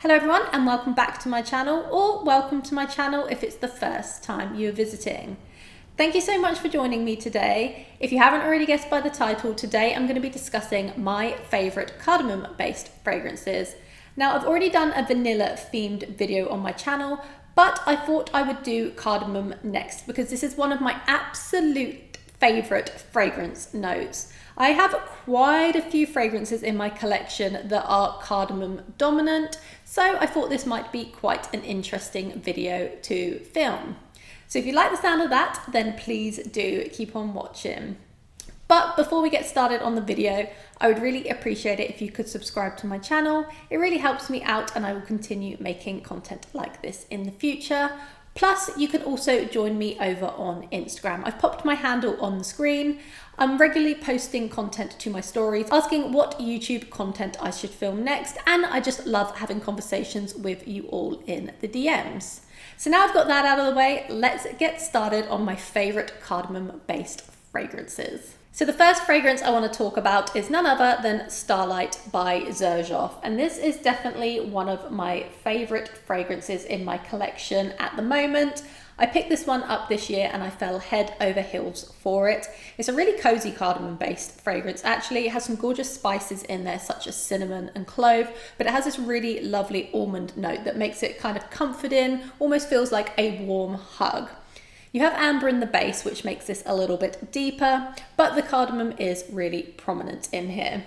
Hello everyone and welcome back to my channel, or welcome to my channel if it's the first time you're visiting. Thank you so much for joining me today. If you haven't already guessed by the title, today I'm going to be discussing my favourite cardamom based fragrances. Now I've already done a vanilla themed video on my channel, but I thought I would do cardamom next because this is one of my absolute favourite fragrance notes. I have quite a few fragrances in my collection that are cardamom dominant, so I thought this might be quite an interesting video to film. So if you like the sound of that, then please do keep on watching. But before we get started on the video, I would really appreciate it if you could subscribe to my channel. It really helps me out and I will continue making content like this in the future. Plus, you can also join me over on Instagram. I've popped my handle on the screen. I'm regularly posting content to my stories, asking what YouTube content I should film next, and I just love having conversations with you all in the DMs. So now I've got that out of the way, let's get started on my favorite cardamom-based fragrances. So the first fragrance I want to talk about is none other than Starlight by Xerjoff, and this is definitely one of my favorite fragrances in my collection at the moment. I picked this one up this year and I fell head over heels for it. It's a really cozy cardamom based fragrance. Actually, it has some gorgeous spices in there such as cinnamon and clove, but it has this really lovely almond note that makes it kind of comforting, almost feels like a warm hug. You have amber in the base, which makes this a little bit deeper, but the cardamom is really prominent in here.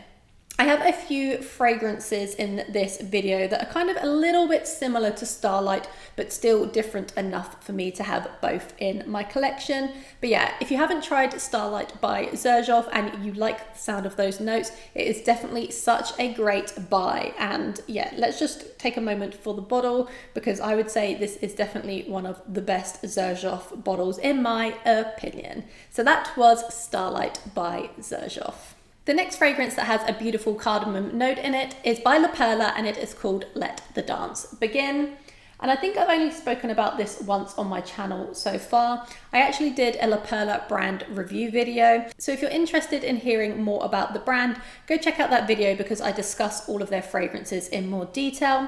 I have a few fragrances in this video that are kind of a little bit similar to Starlight, but still different enough for me to have both in my collection. But yeah, if you haven't tried Starlight by Xerjoff and you like the sound of those notes, it is definitely such a great buy. And yeah, let's just take a moment for the bottle, because I would say this is definitely one of the best Xerjoff bottles in my opinion. So that was Starlight by Xerjoff. The next fragrance that has a beautiful cardamom note in it is by Perla, and it is called Let the Dance Begin. And I think I've only spoken about this once on my channel so far. I actually did a Perla brand review video. So if you're interested in hearing more about the brand, go check out that video because I discuss all of their fragrances in more detail.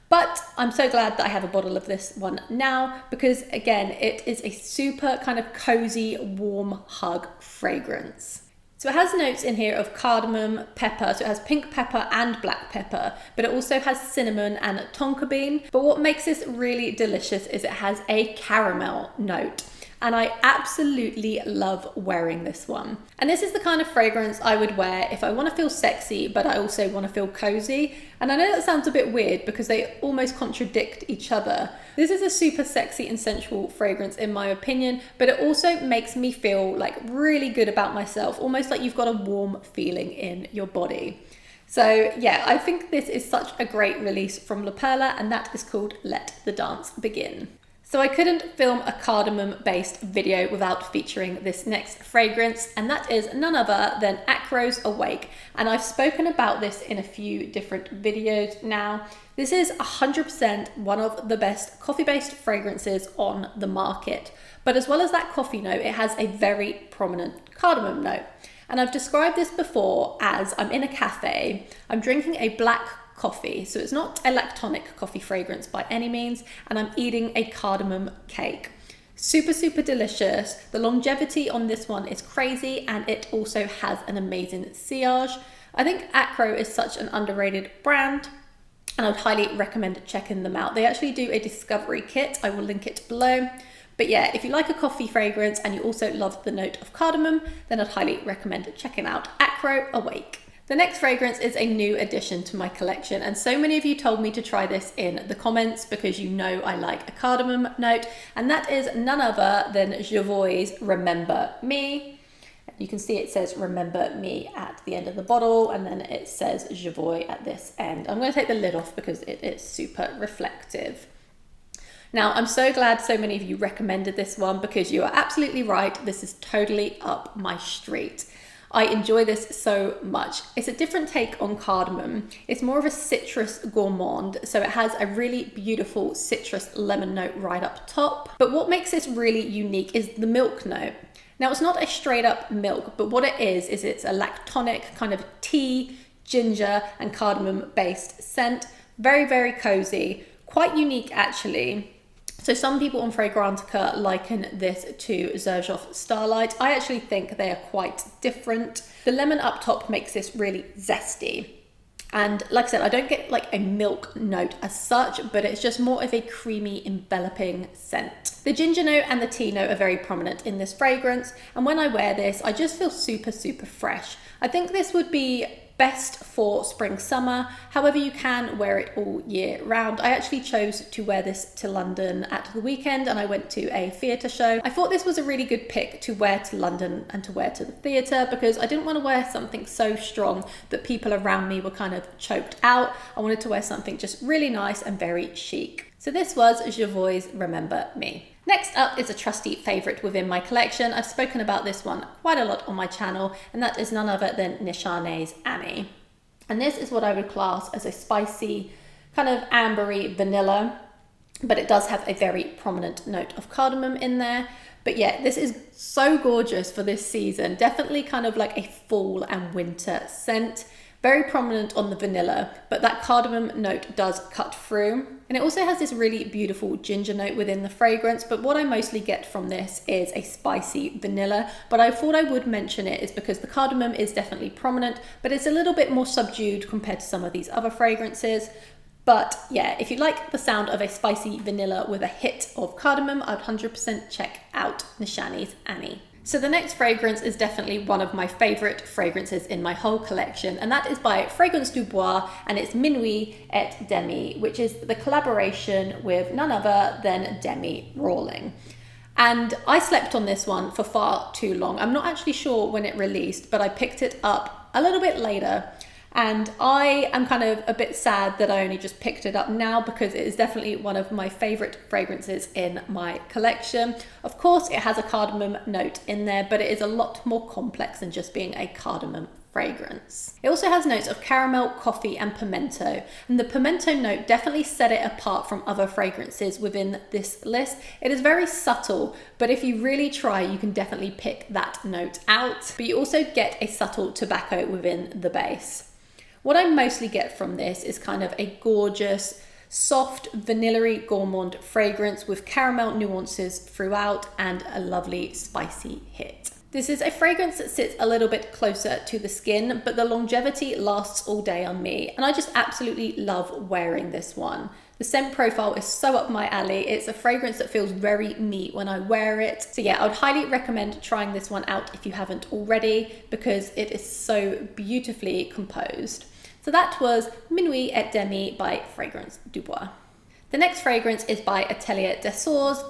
But I'm so glad that I have a bottle of this one now because again, it is a super kind of cozy, warm hug fragrance. So it has notes in here of cardamom, pepper, so it has pink pepper and black pepper, but it also has cinnamon and tonka bean. But what makes this really delicious is it has a caramel note. And I absolutely love wearing this one. And this is the kind of fragrance I would wear if I want to feel sexy, but I also want to feel cozy. And I know that sounds a bit weird because they almost contradict each other. This is a super sexy and sensual fragrance in my opinion, but it also makes me feel like really good about myself, almost like you've got a warm feeling in your body. So yeah, I think this is such a great release from Perla, and that is called Let the Dance Begin. So I couldn't film a cardamom-based video without featuring this next fragrance, and that is none other than Acro Awake. And I've spoken about this in a few different videos now. This is 100% one of the best coffee-based fragrances on the market. But as well as that coffee note, it has a very prominent cardamom note. And I've described this before as I'm in a cafe, I'm drinking a black coffee, so it's not a lactonic coffee fragrance by any means, and I'm eating a cardamom cake. Super, super delicious. The longevity on this one is crazy, and it also has an amazing sillage. I think Acro is such an underrated brand, and I would highly recommend checking them out. They actually do a discovery kit. I will link it below. But yeah, if you like a coffee fragrance and you also love the note of cardamom, then I'd highly recommend checking out Acro Awake. The next fragrance is a new addition to my collection, and so many of you told me to try this in the comments because you know I like a cardamom note, and that is none other than Jovoy's Remember Me. You can see it says Remember Me at the end of the bottle, and then it says Jovoy at this end. I'm going to take the lid off because it is super reflective. Now, I'm so glad so many of you recommended this one because you are absolutely right. This is totally up my street. I enjoy this so much. It's a different take on cardamom. It's more of a citrus gourmand, so it has a really beautiful citrus lemon note right up top. But what makes this really unique is the milk note. Now, it's not a straight up milk, but what it is it's a lactonic kind of tea, ginger, and cardamom based scent. Very, very cozy, quite unique actually. So some people on Fragrantica liken this to Xerjoff Starlight. I actually think they are quite different. The lemon up top makes this really zesty. And like I said, I don't get like a milk note as such, but it's just more of a creamy, enveloping scent. The ginger note and the tea note are very prominent in this fragrance. And when I wear this, I just feel super, super fresh. I think this would be best for spring, summer. However, you can wear it all year round. I actually chose to wear this to London at the weekend and I went to a theatre show. I thought this was a really good pick to wear to London and to wear to the theatre because I didn't want to wear something so strong that people around me were kind of choked out. I wanted to wear something just really nice and very chic. So this was Jovoy's Remember Me. Next up is a trusty favourite within my collection. I've spoken about this one quite a lot on my channel, and that is none other than Nishane's Annie. And this is what I would class as a spicy, kind of ambery vanilla, but it does have a very prominent note of cardamom in there. But yeah, this is so gorgeous for this season. Definitely kind of like a fall and winter scent. Very prominent on the vanilla, but that cardamom note does cut through. And it also has this really beautiful ginger note within the fragrance, but what I mostly get from this is a spicy vanilla. But I thought I would mention it is because the cardamom is definitely prominent, but it's a little bit more subdued compared to some of these other fragrances. But yeah, if you like the sound of a spicy vanilla with a hit of cardamom, I'd 100% check out Nishane's Annie. So the next fragrance is definitely one of my favorite fragrances in my whole collection, and that is by Fragrance du Bois, and it's Minuit et Demi, which is the collaboration with none other than Demi Rawling. And I slept on this one for far too long. I'm not actually sure when it released, but I picked it up a little bit later. And I am kind of a bit sad that I only just picked it up now because it is definitely one of my favorite fragrances in my collection. Of course, it has a cardamom note in there, but it is a lot more complex than just being a cardamom fragrance. It also has notes of caramel, coffee, and pimento. And the pimento note definitely set it apart from other fragrances within this list. It is very subtle, but if you really try, you can definitely pick that note out. But you also get a subtle tobacco within the base. What I mostly get from this is kind of a gorgeous, soft, vanilla-y gourmand fragrance with caramel nuances throughout and a lovely spicy hit. This is a fragrance that sits a little bit closer to the skin, but the longevity lasts all day on me, and I just absolutely love wearing this one. The scent profile is so up my alley. It's a fragrance that feels very me when I wear it. So yeah, I would highly recommend trying this one out if you haven't already, because it is so beautifully composed. So that was Minuit et Demi by Fragrance du Bois. The next fragrance is by Atelier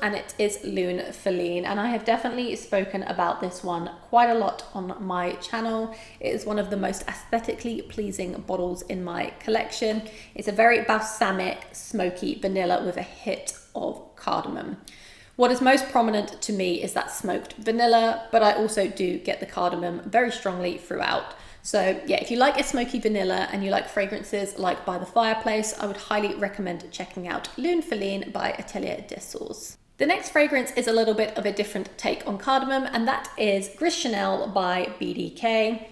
and it is Lune Feline, and I have definitely spoken about this one quite a lot on my channel. It is one of the most aesthetically pleasing bottles in my collection. It's a very balsamic, smoky vanilla with a hit of cardamom. What is most prominent to me is that smoked vanilla, but I also do get the cardamom very strongly throughout. So yeah, if you like a smoky vanilla and you like fragrances like By the Fireplace, I would highly recommend checking out Lune Feline by Atelier. The next fragrance is a little bit of a different take on cardamom, and that is Gris Charnel by BDK.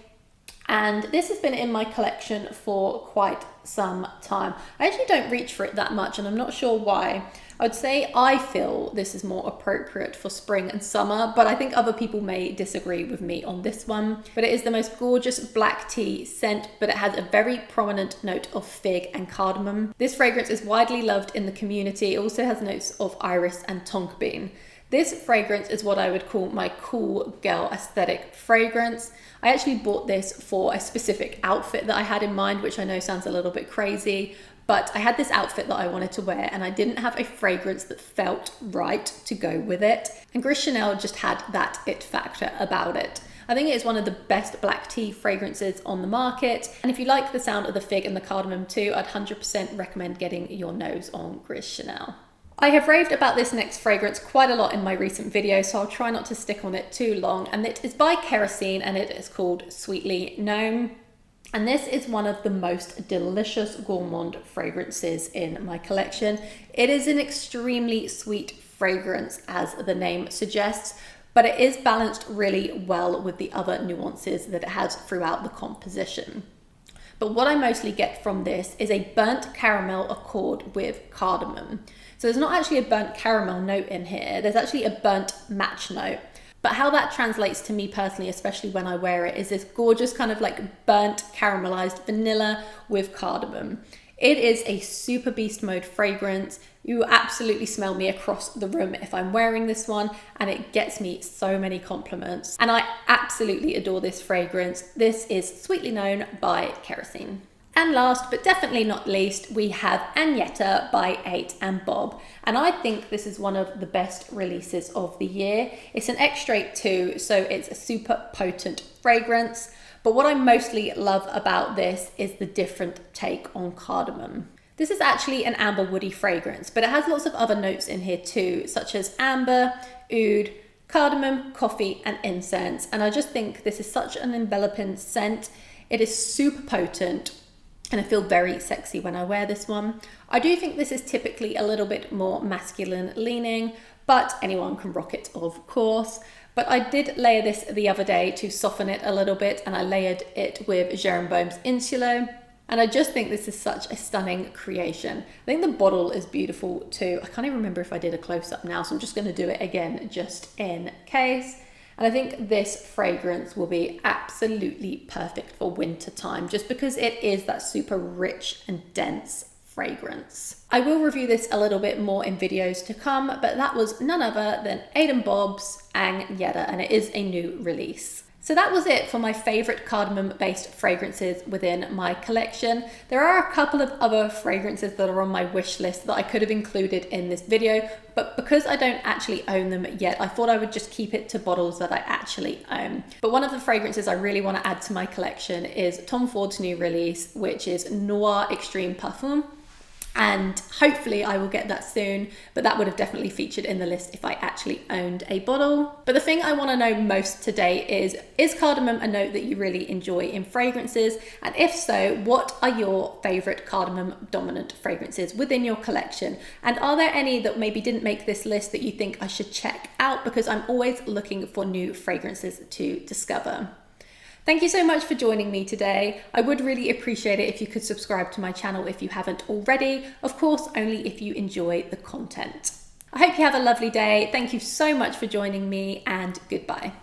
And this has been in my collection for quite some time. I actually don't reach for it that much, and I'm not sure why. I would say I feel this is more appropriate for spring and summer, but I think other people may disagree with me on this one. But it is the most gorgeous black tea scent, but it has a very prominent note of fig and cardamom. This fragrance is widely loved in the community. It also has notes of iris and tonka bean. This fragrance is what I would call my cool girl aesthetic fragrance. I actually bought this for a specific outfit that I had in mind, which I know sounds a little bit crazy, but I had this outfit that I wanted to wear and I didn't have a fragrance that felt right to go with it. And Gris Charnel just had that it factor about it. I think it is one of the best black tea fragrances on the market. And if you like the sound of the fig and the cardamom too, I'd 100% recommend getting your nose on Gris Charnel. I have raved about this next fragrance quite a lot in my recent videos, so I'll try not to stick on it too long. And it is by Kerosene and it is called Sweetly Gnome. And this is one of the most delicious gourmand fragrances in my collection. It is an extremely sweet fragrance, as the name suggests, but it is balanced really well with the other nuances that it has throughout the composition. But what I mostly get from this is a burnt caramel accord with cardamom. So there's not actually a burnt caramel note in here, there's actually a burnt match note. But how that translates to me personally, especially when I wear it, is this gorgeous kind of like burnt caramelized vanilla with cardamom. It is a super beast mode fragrance. You absolutely smell me across the room if I'm wearing this one, and it gets me so many compliments. And I absolutely adore this fragrance. This is Sweetly Known by Kerosene. And last but definitely not least, we have Agneta by 8 and Bob. And I think this is one of the best releases of the year. It's an extrait too, so it's a super potent fragrance. But what I mostly love about this is the different take on cardamom. This is actually an amber woody fragrance, but it has lots of other notes in here too, such as amber, oud, cardamom, coffee, and incense. And I just think this is such an enveloping scent. It is super potent, and I feel very sexy when I wear this one. I do think this is typically a little bit more masculine leaning, but anyone can rock it, of course. But I did layer this the other day to soften it a little bit, and I layered it with Xerjoff's Insulo. And I just think this is such a stunning creation. I think the bottle is beautiful too. I can't even remember if I did a close-up now, so I'm just gonna do it again just in case. And I think this fragrance will be absolutely perfect for winter time, just because it is that super rich and dense fragrance. I will review this a little bit more in videos to come, but that was none other than 8 and Bob's Agneta, and it is a new release. So that was it for my favorite cardamom-based fragrances within my collection. There are a couple of other fragrances that are on my wish list that I could have included in this video, but because I don't actually own them yet, I thought I would just keep it to bottles that I actually own. But one of the fragrances I really want to add to my collection is Tom Ford's new release, which is Noir Extreme Parfum. And hopefully I will get that soon, but that would have definitely featured in the list if I actually owned a bottle. But the thing I want to know most today is cardamom a note that you really enjoy in fragrances? And if so, what are your favorite cardamom dominant fragrances within your collection? And are there any that maybe didn't make this list that you think I should check out? Because I'm always looking for new fragrances to discover. Thank you so much for joining me today. I would really appreciate it if you could subscribe to my channel if you haven't already. Of course, only if you enjoy the content. I hope you have a lovely day. Thank you so much for joining me, and goodbye.